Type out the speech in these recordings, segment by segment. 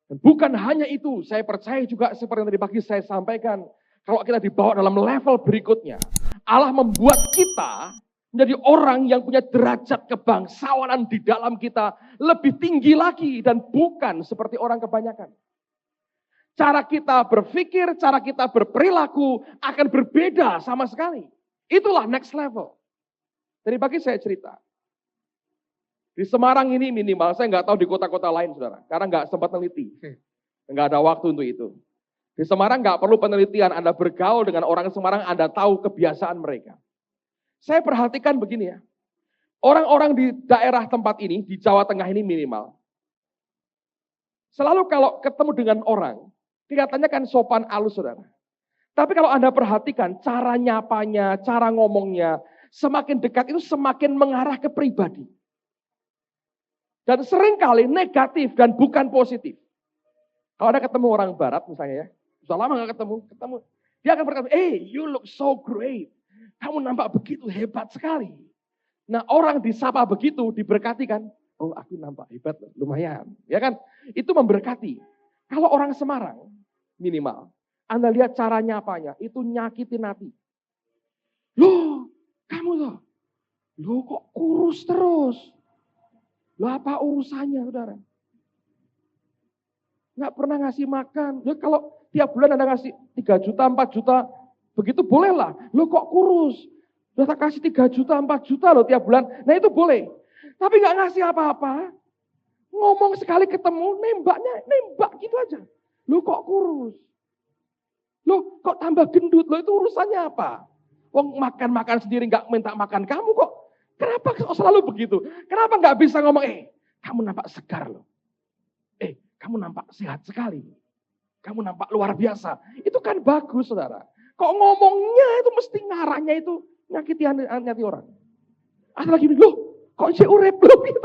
Dan bukan hanya itu, saya percaya juga seperti yang tadi pagi saya sampaikan, kalau kita dibawa dalam level berikutnya, Allah membuat kita menjadi orang yang punya derajat kebangsawanan di dalam kita lebih tinggi lagi dan bukan seperti orang kebanyakan. Cara kita berpikir, cara kita berperilaku akan berbeda sama sekali. Itulah next level. Tadi pagi saya cerita. Di Semarang ini minimal, saya nggak tahu di kota-kota lain, saudara. Karena nggak sempat meneliti. Nggak ada waktu untuk itu. Di Semarang nggak perlu penelitian, Anda bergaul dengan orang Semarang, Anda tahu kebiasaan mereka. Saya perhatikan begini ya. Orang-orang di daerah tempat ini, di Jawa Tengah ini minimal. Selalu kalau ketemu dengan orang, kelihatannya kan sopan alus, saudara. Tapi kalau Anda perhatikan, cara nyapanya, cara ngomongnya, semakin dekat itu semakin mengarah ke pribadi. Dan seringkali negatif dan bukan positif. Kalau Anda ketemu orang barat misalnya ya, sudah lama gak ketemu, dia akan berkata, hey, you look so great. Kamu nampak begitu hebat sekali. Nah orang disapa begitu, diberkati kan, oh aku nampak hebat, lumayan. Ya kan, itu memberkati. Kalau orang Semarang, minimal, Anda lihat cara nyapanya, itu nyakitin hati. Loh, kamu loh, kok kurus terus? Loh apa urusannya, saudara? Nggak pernah ngasih makan. Ya kalau tiap bulan Anda ngasih 3 juta, 4 juta, begitu bolehlah. Loh kok kurus? Udah tak kasih 3 juta, 4 juta loh tiap bulan. Nah itu boleh. Tapi nggak ngasih apa-apa. Ngomong sekali ketemu, nembak gitu aja. Loh kok kurus? Loh kok tambah gendut? Loh itu urusannya apa? Wong makan-makan sendiri nggak minta makan kamu kok. Kenapa selalu begitu? Kenapa nggak bisa ngomong, kamu nampak segar loh. Kamu nampak sehat sekali. Kamu nampak luar biasa. Itu kan bagus, saudara. Kok ngomongnya itu mesti ngarahnya itu nyakiti hati orang. Ada lagi, loh kok si urep loh gitu.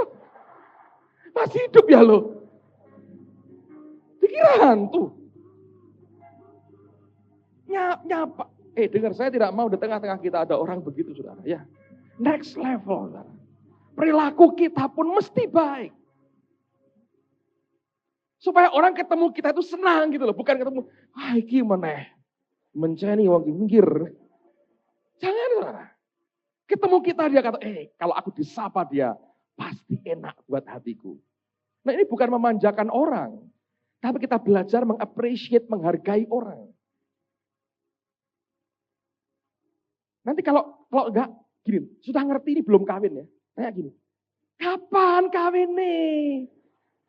Masih hidup ya loh. Dikira hantu. Nyapa. Dengar, saya tidak mau di tengah-tengah kita ada orang begitu, saudara. Ya. Next level, saudara. Perilaku kita pun mesti baik. Supaya orang ketemu kita itu senang gitu loh. Bukan ketemu, iki meneh. Menceni wong minggir. Jangan, saudara. Ketemu kita dia kata, kalau aku disapa dia, pasti enak buat hatiku. Nah ini bukan memanjakan orang. Tapi kita belajar mengappreciate, menghargai orang. Nanti kalau enggak, gini, sudah ngerti ini belum kawin ya. Tanya gini, kapan kawin nih?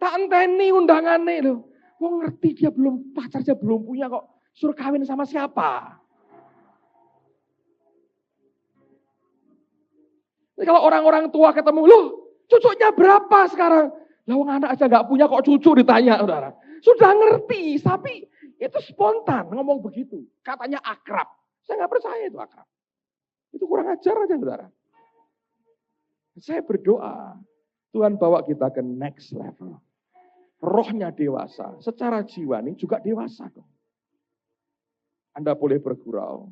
Tak enteni undangannya loh. Mau ngerti dia belum, pacarnya belum punya kok. Suruh kawin sama siapa? Jadi kalau orang-orang tua ketemu, loh cucunya berapa sekarang? Lah wong anak aja gak punya kok cucu ditanya, saudara. Sudah ngerti, tapi itu spontan ngomong begitu. Katanya akrab. Saya gak percaya itu akrab. Itu kurang ajar aja, saudara. Saya berdoa, Tuhan bawa kita ke next level. Rohnya dewasa, secara jiwa ini juga dewasa dong. Anda boleh bergurau,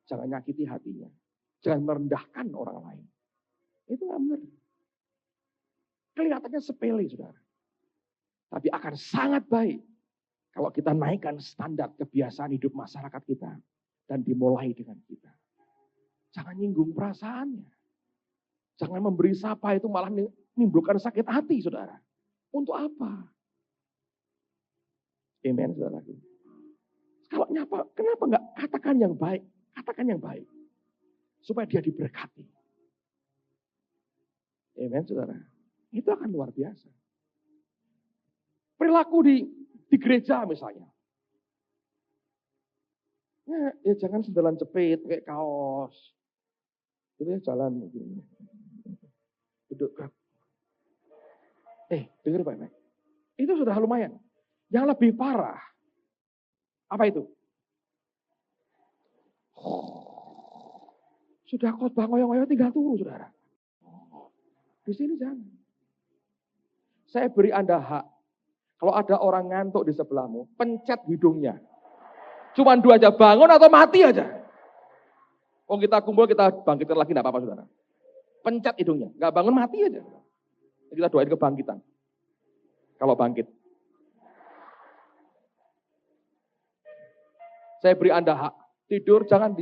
jangan nyakiti hatinya, jangan merendahkan orang lain. Itu nggak benar. Kelihatannya sepele, saudara. Tapi akan sangat baik kalau kita naikkan standar kebiasaan hidup masyarakat kita dan dimulai dengan kita. Jangan nyinggung perasaannya. Jangan memberi sapa itu malah menimbulkan sakit hati, saudara. Untuk apa? Amen, saudaraku. Kalau nyapa, kenapa enggak katakan yang baik? Katakan yang baik. Supaya dia diberkati. Amen, saudara. Itu akan luar biasa. Perilaku di gereja misalnya. Ya jangan sendalan jepit, pakai kaos. Itu ya jalan begini. Duduk. Dengar baik-baik. Itu sudah lumayan. Yang lebih parah, apa itu? Sudah khotbah ngoyo-ngoyo tinggal turu, saudara. Di sini jangan. Saya beri Anda hak. Kalau ada orang ngantuk di sebelahmu, pencet hidungnya. Cuman 2 aja, bangun atau mati aja. Kita kumpul, kita bangkitkan lagi, enggak apa-apa, saudara. Pencet hidungnya, enggak bangun mati aja. Kita doain kebangkitan. Kalau bangkit. Saya beri Anda hak. Tidur jangan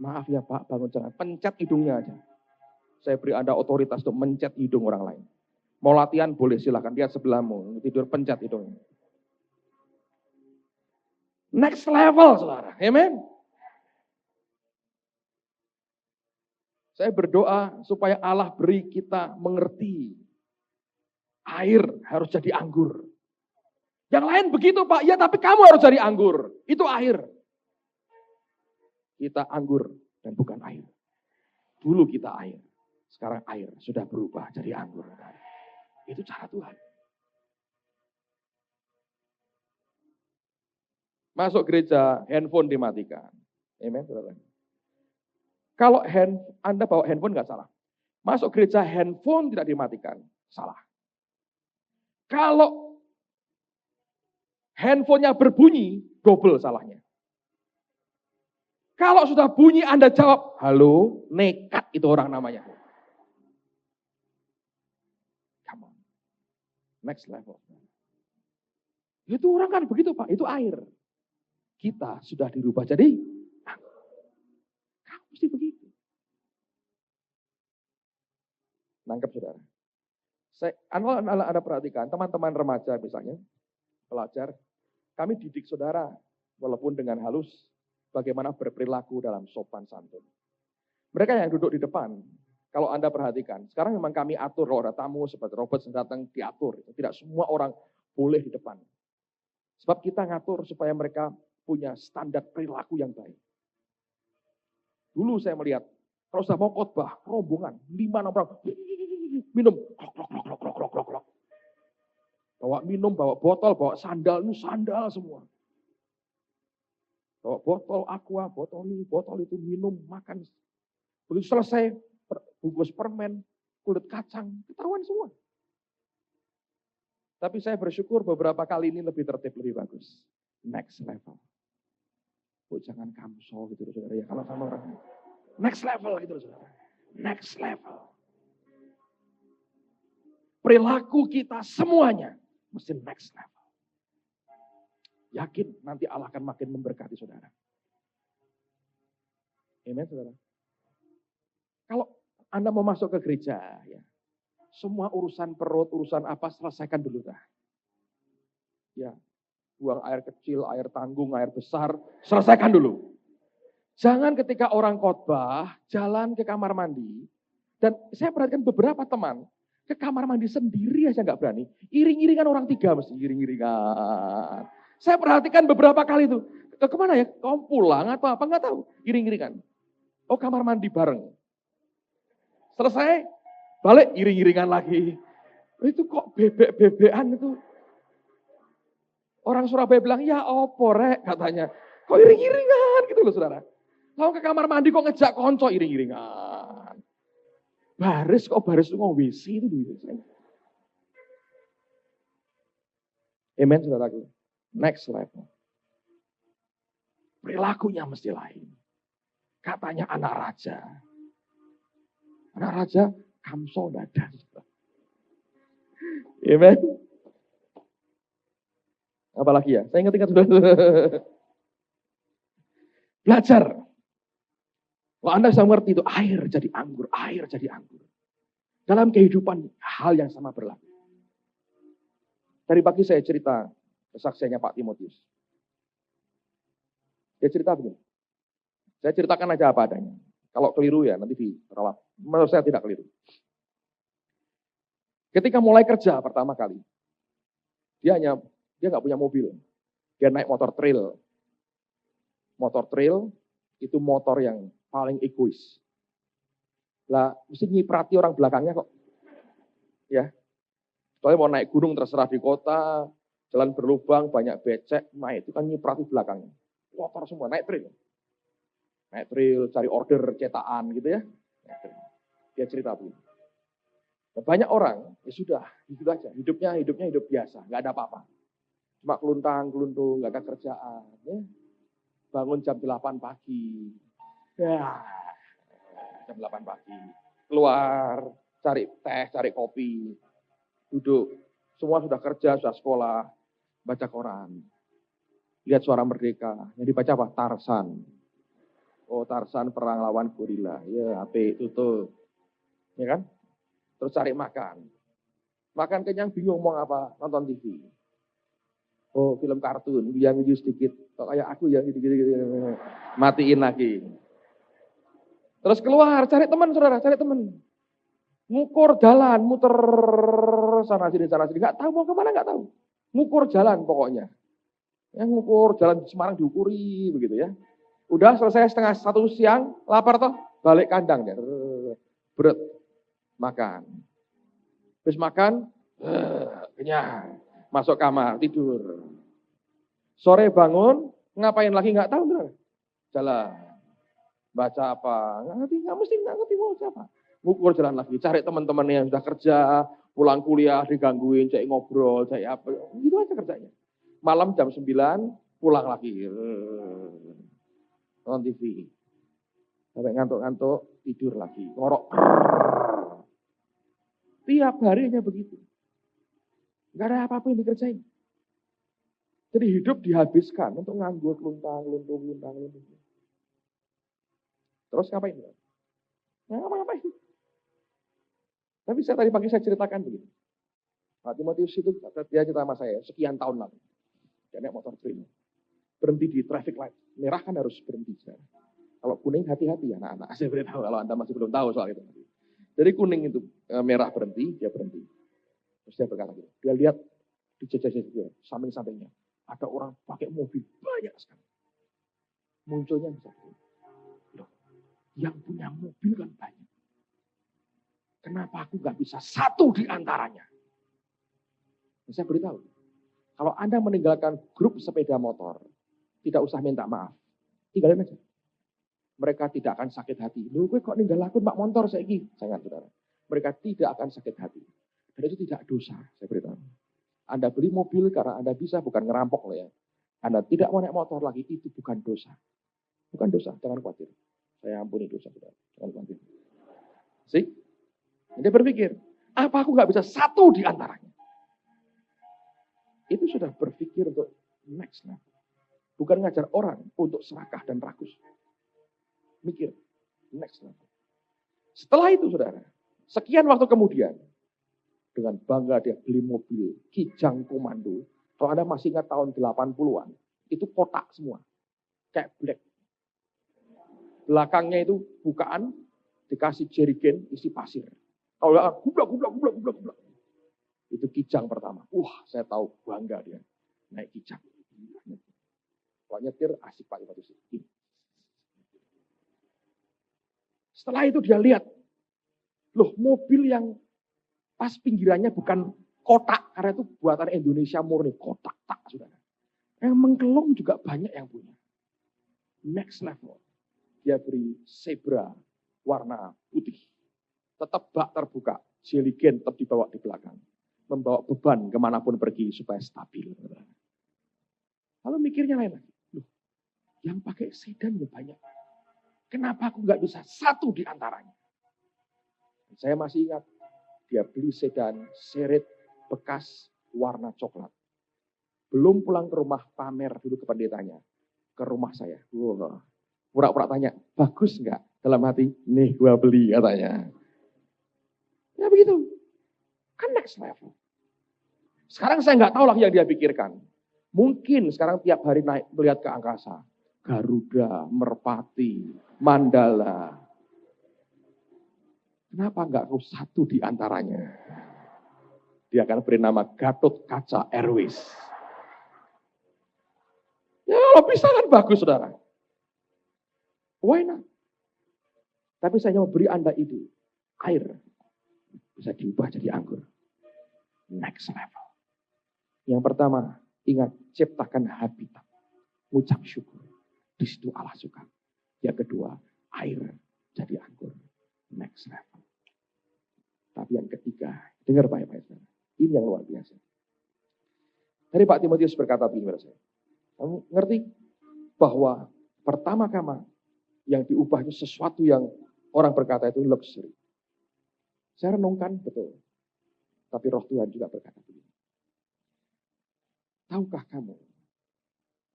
maaf ya Pak, bangun jangan. Pencet hidungnya aja. Saya beri Anda otoritas untuk mencet hidung orang lain. Mau latihan boleh silahkan. Lihat sebelahmu. Tidur pencet hidungnya. Next level saudara. Amen. Saya berdoa supaya Allah beri kita mengerti. Air harus jadi anggur. Yang lain begitu Pak. Ya tapi kamu harus jadi anggur. Itu air. Kita anggur dan bukan air. Dulu kita air. Sekarang air sudah berubah jadi anggur. Itu cara Tuhan. Masuk gereja, handphone dimatikan. Amen, saudara. Kalau Anda bawa handphone nggak salah. Masuk gereja, handphone tidak dimatikan. Salah. Kalau handphonenya berbunyi, double salahnya. Kalau sudah bunyi Anda jawab, halo, nekat itu orang namanya. Come on. Next level. Itu orang kan begitu Pak, itu air. Kita sudah dirubah jadi anggur. Kamu mesti begitu. Nangkep saudara. Anda perhatikan, teman-teman remaja misalnya, pelajar, kami didik saudara, walaupun dengan halus, bagaimana berperilaku dalam sopan santun. Mereka yang duduk di depan, kalau Anda perhatikan, sekarang memang kami atur, kalau ada tamu seperti Robert datang diatur. Tidak semua orang boleh di depan. Sebab kita ngatur supaya mereka punya standar perilaku yang baik. Dulu saya melihat, kalau sudah mau khotbah, rombongan, 5-6 orang, minum, krok. Bawa minum, bawa botol, bawa sandal, ini sandal semua. Bawa botol aqua, botol ini, botol itu, minum, makan. Begitu selesai, bungkus permen, kulit kacang, ketahuan semua. Tapi saya bersyukur beberapa kali ini lebih tertib, lebih bagus. Next level. Jangan kamso gitu saudara ya, kalau sama orang. Next level gitu saudara. Next level. Perilaku kita semuanya mesti next level. Yakin nanti Allah akan makin memberkati saudara. Amen saudara. Kalau Anda mau masuk ke gereja, ya, semua urusan perut, urusan apa, selesaikan dulu dah. Ya, buang air kecil, air tanggung, air besar, selesaikan dulu. Jangan ketika orang khotbah, jalan ke kamar mandi, dan saya perhatikan beberapa teman, ke kamar mandi sendiri aja nggak berani, iring-iringan orang 3 mesti, iring-iringan. Saya perhatikan beberapa kali itu, kemana ya, kamu pulang atau apa, nggak tahu, iring-iringan. Oh kamar mandi bareng. Selesai, balik iring-iringan lagi. Itu kok bebek-bebekan itu. Orang Surabaya bilang, ya opo rek katanya. Kok iring-iringan gitu loh saudara. Kalau ke kamar mandi kok ngejak konco iring-iringan. Baris itu ngomong WC itu dulu. Amen saudaraku. Next level. Perilakunya mesti lain. Katanya anak raja. Anak raja, kamso dadan. Amen. Apalagi ya, saya ingat-ingat sudah. Belajar. Kalau Anda bisa mengerti itu, air jadi anggur, air jadi anggur. Dalam kehidupan, hal yang sama berlaku. Tadi pagi saya cerita kesaksiannya Pak Timotius. Dia cerita begini. Saya ceritakan aja apa adanya. Kalau keliru ya nanti diralat. Menurut saya tidak keliru. Ketika mulai kerja pertama kali, dia nggak punya mobil. Dia naik motor trail. Motor trail itu motor yang paling egois. Lah, mesti nyiprati orang belakangnya kok. Ya. Soalnya mau naik gunung terserah di kota, jalan berlubang, banyak becek, naik itu kan nyiprati belakangnya. Motor semua, naik trail. Naik trail, cari order cetakan gitu ya. Dia cerita begini. Banyak orang, ya sudah, gitu aja. Hidupnya hidup biasa, nggak ada apa-apa. Cuma keluntang-keluntung, nggak ada kerjaan. Ya. Bangun jam 8 pagi. Ya, jam 8 pagi. Keluar, cari teh, cari kopi. Duduk. Semua sudah kerja, sudah sekolah. Baca koran. Lihat Suara Merdeka. Yang dibaca apa? Tarsan. Oh, Tarsan perang lawan gorila. Ya, apik itu tuh. Ya kan? Terus cari makan. Makan kenyang bingung mau apa? Nonton TV. Oh, film kartun. Yang video sedikit. Kok kayak aku ya gitu-gitu. Matiin lagi. Terus keluar, cari teman, saudara, cari teman. Ngukur jalan, muter sana sini. Nggak tahu mau kemana, nggak tahu. Ngukur jalan pokoknya. Yang ngukur jalan di Semarang diukuri begitu ya. Udah selesai 1:30 siang, lapar toh, balik kandang deh. Berat, makan. Habis makan, kenyang. Masuk kamar, tidur. Sore bangun, ngapain lagi nggak tahu, saudara. Jalan. Baca apa? Nggak ngerti mau siapa. Ngukur jalan lagi, cari teman-teman yang sudah kerja, pulang kuliah digangguin, cari ngobrol, cari apa. Gitu aja kerjanya. Malam jam 9, pulang lagi. Nonton TV. Sampai ngantuk-ngantuk, tidur lagi. Ngorok. Tiap harinya begitu. Nggak ada apa-apa yang dikerjain. Jadi hidup dihabiskan untuk nganggur, luntang. Terus ngapain? Ngapain? Tapi tadi pagi saya ceritakan begitu. Pak Timotius itu dia cerita sama saya sekian tahun lalu. Dia naik motor trail. Berhenti di traffic light. Merah kan harus berhenti. Kalau kuning hati-hati ya anak-anak. Saya beritahu kalau Anda masih belum tahu soal itu. Jadi kuning itu merah berhenti, dia berhenti. Terus dia berkata gitu. Dia lihat di jejak-jejak samping-sampingnya. Ada orang pakai mobil banyak sekali. Munculnya misalnya. Loh, yang punya mobil kan banyak. Kenapa aku nggak bisa satu di antaranya? Saya beritahu, kalau Anda meninggalkan grup sepeda motor, tidak usah minta maaf. Tinggalin aja. Mereka tidak akan sakit hati. Loh, gue kok ninggal aku Pak motor saiki? Jangan, saudara. Mereka tidak akan sakit hati. Dan itu tidak dosa, saya beritahu. Anda beli mobil karena Anda bisa, bukan ngerampok loh ya. Anda tidak mau naik motor lagi, itu bukan dosa. Bukan dosa, jangan khawatir. Saya ampuni dosa, saudara. Jangan khawatir. Sih? Dia berpikir, apa aku nggak bisa satu di antaranya? Itu sudah berpikir untuk next level. Bukan ngajar orang untuk serakah dan rakus. Mikir, next level. Setelah itu saudara, sekian waktu kemudian, dengan bangga dia beli mobil Kijang Komando. Kalau Anda masih ingat tahun 80-an, itu kotak semua. Kayak black. Belakangnya itu bukaan, dikasih jerigen isi pasir. Kalau gublak. Itu Kijang pertama. Saya tahu bangga dia naik Kijang. Kalau nyetir asik Pak Ibatus. Setelah itu dia lihat, loh mobil yang pas pinggirannya bukan kotak, karena itu buatan Indonesia murni, kotak tak saudara. Yang mengkelong juga banyak yang punya. Next level, dia beri zebra warna putih. Tetap bak terbuka, jeligen tetap dibawa di belakang. Membawa beban kemanapun pergi supaya stabil. Lalu mikirnya lain lagi. Loh, yang pakai sedan banyak. Kenapa aku nggak bisa satu di antaranya? Saya masih ingat, dia beli sedan seret bekas warna coklat. Belum pulang ke rumah, pamer dulu ke pendetanya. Ke rumah saya. Pura-pura tanya, bagus nggak? Dalam hati, nih gua beli katanya. Ya begitu. Kan next level. Sekarang saya nggak tahu lagi yang dia pikirkan. Mungkin sekarang tiap hari naik melihat ke angkasa. Garuda, Merpati, Mandala. Kenapa nggak aku satu di antaranya? Dia akan beri nama Gatot Kaca Airways. Ya kalau bisa kan bagus saudara. Why not? Tapi saya mau beri Anda ide. Air bisa diubah jadi anggur. Next level. Yang pertama, ingat ciptakan habitat. Ucap syukur. Di situ Allah suka. Yang kedua, air jadi anggur. Next level. Tapi yang ketiga, dengar baik-baik. Ini yang luar biasa. Tadi Pak Timotius berkata begini, kamu ngerti bahwa pertama-kama yang diubah itu sesuatu yang orang berkata itu luxury. Saya renungkan betul. Tapi roh Tuhan juga berkata begini. Tahukah kamu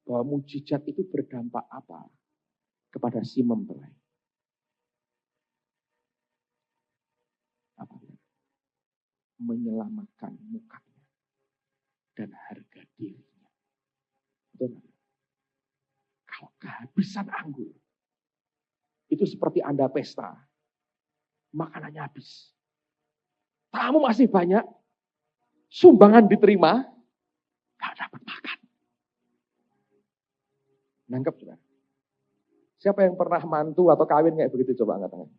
bahwa mujizat itu berdampak apa kepada si mempelai. Apa? Menyelamatkan mukanya dan harga dirinya. Betul? Kalau kehabisan anggur, itu seperti Anda pesta, makanannya habis. Tamu masih banyak, sumbangan diterima, gak dapat makan. Nangkep juga. Siapa yang pernah mantu atau kawin kayak begitu? Coba angkat tangan.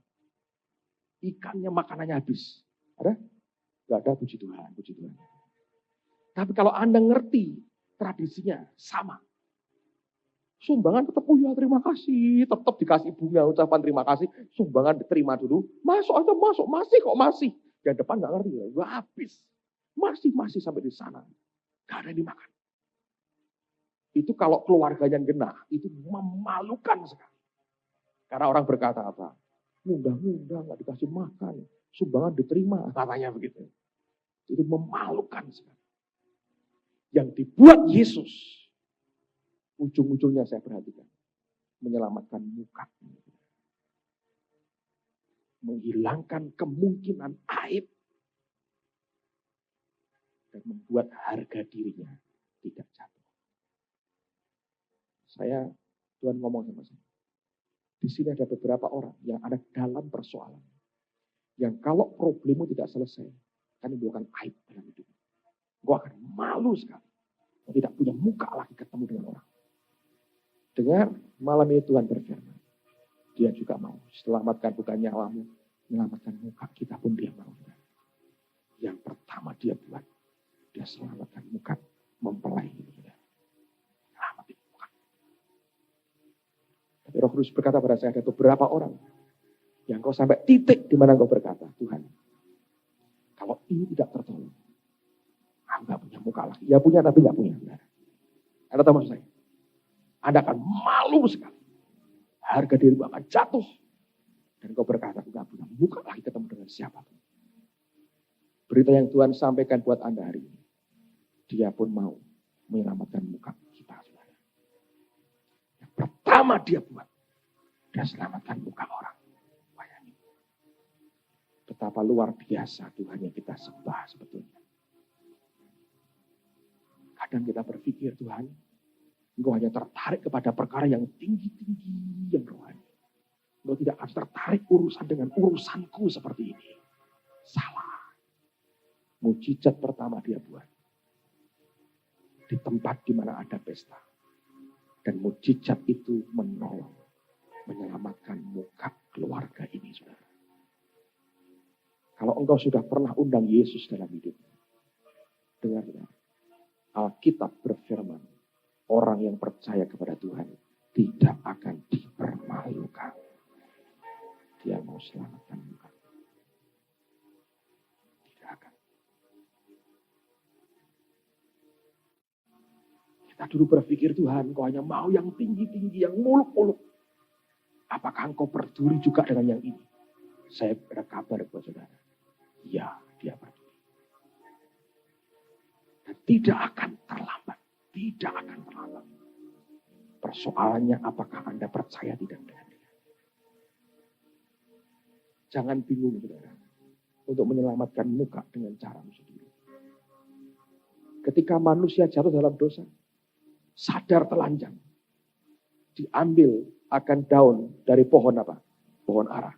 Ikannya makanannya habis. Ada? Gak ada, puji Tuhan, puji Tuhan. Tapi kalau Anda ngerti tradisinya sama. Sumbangan tetap, oh ya terima kasih. Tetap dikasih bunga ucapan terima kasih. Sumbangan diterima dulu. Masuk aja masuk. Masih kok masih. Yang depan gak ngerti. Wah habis. Masih sampai di sana. Gak ada yang dimakan. Itu kalau keluarganya genah. Itu memalukan sekali. Karena orang berkata apa? Ngundang-ngundang gak dikasih makan. Sumbangan diterima. Katanya begitu. Itu memalukan sekali. Yang dibuat Yesus. Ujung-ujungnya saya perhatikan. Menyelamatkan muka. Menghilangkan kemungkinan aib. Dan membuat harga dirinya tidak jatuh. Tuhan ngomong sama saya. Di sini ada beberapa orang yang ada dalam persoalan. Yang kalau problemmu tidak selesai, akan menimbulkan aib dalam hidup. Engkau akan malu sekali. Tidak punya muka lagi ketemu dengan orang. Dengar, malam ini Tuhan berfirman. Dia juga mau selamatkan bukan nyawamu, menyelamatkan muka kita pun dia mau. Yang pertama dia buat, dia selamatkan muka mempelai ini. Selamatin muka. Tapi Roh Kudus berkata pada saya, ada beberapa orang yang kau sampai titik di mana kau berkata, Tuhan, kalau ini tidak tertolong, aku gak punya muka lagi. Ya punya tapi gak punya. Anda tahu maksud saya? Anda akan malu sekali. Harga dirimu akan jatuh. Dan kau berkata, aku gak punya muka lagi ketemu dengan siapapun. Berita yang Tuhan sampaikan buat Anda hari ini. Dia pun mau menyelamatkan muka kita. Yang pertama dia buat. Dia selamatkan muka orang. Bayangin. Betapa luar biasa Tuhan yang kita sembah sebetulnya. Kadang kita berpikir, Tuhan, Engkau hanya tertarik kepada perkara yang tinggi-tinggi, yang rohani. Engkau tidak akan tertarik urusan dengan urusanku seperti ini. Salah. Mujizat pertama dia buat. Di tempat di mana ada pesta. Dan mujizat itu menolong. Menyelamatkan muka keluarga ini, saudara. Kalau engkau sudah pernah undang Yesus dalam hidup. Dengar. Alkitab berfirman. Orang yang percaya kepada Tuhan tidak akan dipermalukan. Dia mau selamatkan muka. Tidak akan. Kita dulu berpikir Tuhan, kau hanya mau yang tinggi-tinggi, yang muluk-muluk. Apakah engkau peduli juga dengan yang ini? Saya berkabar buat saudara. Ya, dia peduli. Dan tidak akan terlambat. Tidak akan terlambat. Persoalannya apakah Anda percaya tidak dengan dia? Jangan bingung, saudara. Untuk menyelamatkan muka dengan caramu sendiri. Ketika manusia jatuh dalam dosa, sadar telanjang. Diambil akan daun dari pohon apa? Pohon ara.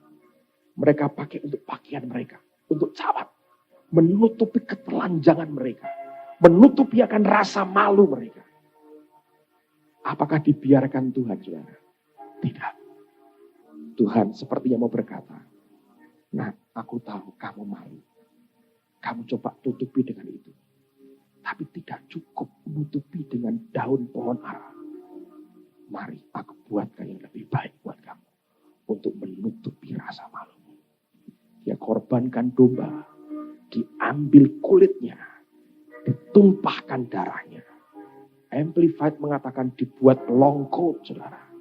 Mereka pakai untuk pakaian mereka. Untuk cawat. Menutupi ketelanjangan mereka. Menutupi akan rasa malu mereka. Apakah dibiarkan Tuhan, saudara? Tidak. Tuhan sepertinya mau berkata, nah, aku tahu kamu malu. Kamu coba tutupi dengan itu. Tapi tidak cukup menutupi dengan daun pohon ara. Mari aku buatkan yang lebih baik buat kamu. Untuk menutupi rasa malu. Dia korbankan domba. Diambil kulitnya. Ditumpahkan darahnya. Amplified mengatakan dibuat long coat, saudara.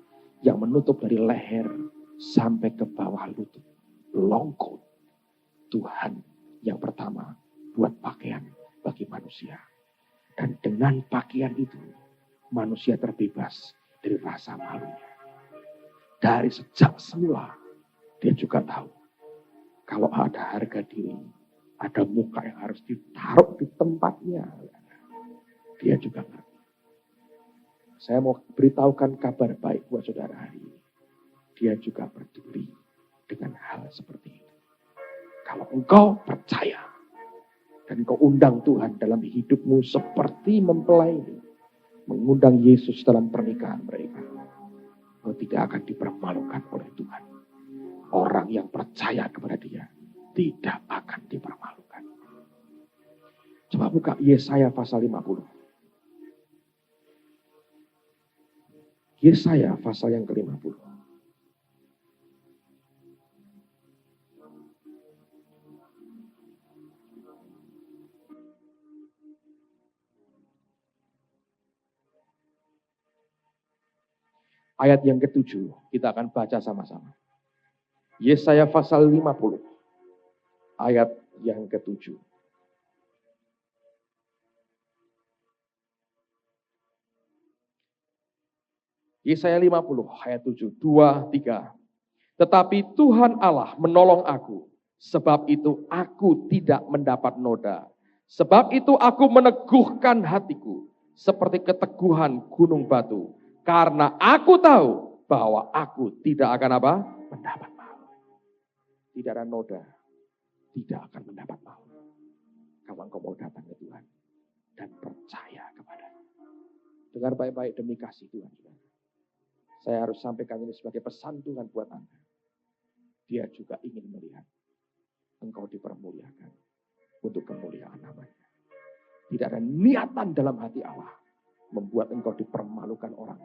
Yang menutup dari leher sampai ke bawah lutut. Long coat. Tuhan yang pertama buat pakaian bagi manusia. Dan dengan pakaian itu manusia terbebas dari rasa malunya. Dari sejak semula, dia juga tahu kalau ada harga diri, ada muka yang harus ditaruh di tempatnya. Dia juga ngerti. Saya mau beritahukan kabar baik buat saudara hari ini. Dia juga peduli dengan hal seperti itu. Kalau engkau percaya dan engkau undang Tuhan dalam hidupmu seperti mempelai ini, mengundang Yesus dalam pernikahan mereka, engkau tidak akan dipermalukan oleh Tuhan. Orang yang percaya kepada Dia tidak akan dipermalukan. Coba buka Yesaya pasal 50. Yesaya pasal yang ke-50. Ayat yang ke-7 kita akan baca sama-sama. Yesaya pasal 50. Ayat yang ke-7. Yesaya 50 ayat 7. 2, 3. Tetapi Tuhan Allah menolong aku. Sebab itu aku tidak mendapat noda. Sebab itu aku meneguhkan hatiku. Seperti keteguhan gunung batu. Karena aku tahu bahwa aku tidak akan apa? Mendapat malu. Tidak ada noda. Tidak akan mendapat malu. Kalau engkau mau datang ke Tuhan. Dan percaya kepada-Nya. Dengar baik-baik demi kasih Tuhan. Saya harus sampaikan ini sebagai pesan Tuhan buat Anda. Dia juga ingin melihat engkau dipermuliakan untuk kemuliaan namanya. Tidak ada niatan dalam hati Allah membuat engkau dipermalukan orang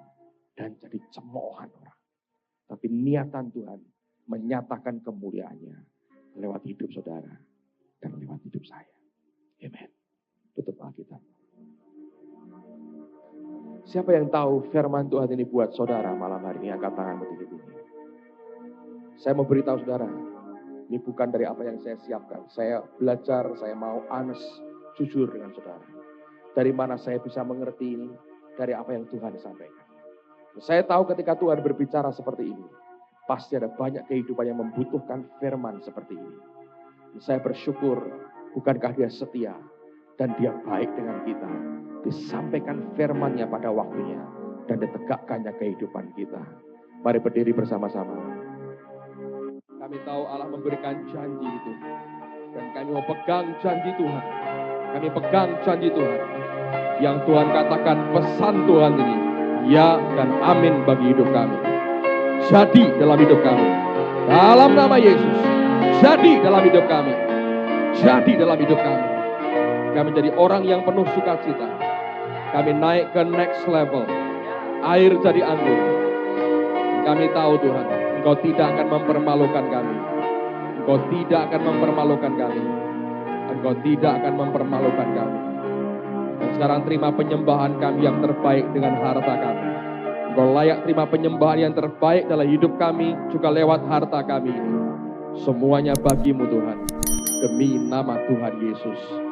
dan jadi cemoohan orang. Tapi niatan Tuhan menyatakan kemuliaannya lewat hidup saudara dan lewat hidup saya. Amen. Tutup Alkitab. Siapa yang tahu firman Tuhan ini buat saudara malam hari ini? Angkat tangan tinggi. Saya mau beritahu saudara, ini bukan dari apa yang saya siapkan. Saya belajar, saya mau honest, jujur dengan saudara. Dari mana saya bisa mengerti ini? Dari apa yang Tuhan sampaikan. Saya tahu ketika Tuhan berbicara seperti ini, pasti ada banyak kehidupan yang membutuhkan firman seperti ini. Saya bersyukur, bukankah Dia setia dan Dia baik dengan kita. Disampaikan firman-Nya pada waktunya dan ditegakkannya kehidupan kita. Mari berdiri bersama-sama. Kami tahu Allah memberikan janji itu. Dan kami mau pegang janji Tuhan. Kami pegang janji Tuhan. Yang Tuhan katakan pesan Tuhan ini. Ya dan amin bagi hidup kami. Jadi dalam hidup kami. Dalam nama Yesus. Jadi dalam hidup kami. Jadi dalam hidup kami. Kami jadi orang yang penuh sukacita. Kami naik ke next level. Air jadi anggur. Kami tahu Tuhan, Engkau tidak akan mempermalukan kami. Engkau tidak akan mempermalukan kami. Engkau tidak akan mempermalukan kami. Dan sekarang terima penyembahan kami yang terbaik dengan harta kami. Engkau layak terima penyembahan yang terbaik dalam hidup kami, juga lewat harta kami ini. Semuanya bagimu Tuhan. Demi nama Tuhan Yesus.